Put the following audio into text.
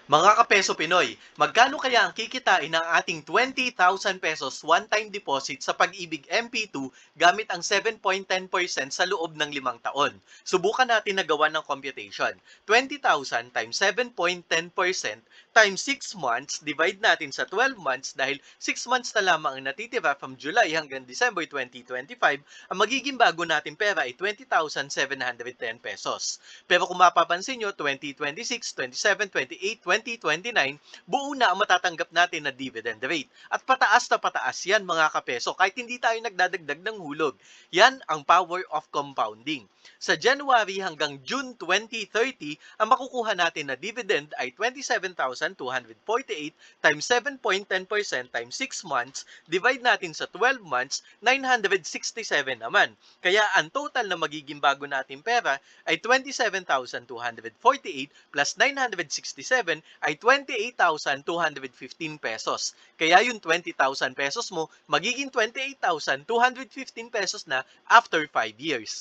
Mga kapeso Pinoy, magkano kaya ang kikitain ng ating 20,000 pesos one-time deposit sa Pag-ibig MP2 gamit ang 7.10% sa loob ng 5 taon? Subukan natin na gawa ng computation. 20,000 times 7.10% times 6 months, divide natin sa 12 months dahil 6 months na lamang ang natitira from July hanggang December 2025, ang magiging bago natin pera ay 20,710 pesos. Pero kung mapapansin nyo, 2026, 27, 28, 2029, buo na ang matatanggap natin na dividend rate. At pataas na pataas yan mga kapeso kahit hindi tayo nagdadagdag ng hulog. Yan ang power of compounding. Sa January hanggang June 2030, ang makukuha natin na dividend ay 27,248 times 7.10% times 6 months, divide natin sa 12 months, 967 naman. Kaya ang total na magiging bago natin pera ay 27,248 plus 967 ay 28,215 pesos. Kaya yung 20,000 pesos mo, magiging 28,215 pesos na after 5 years.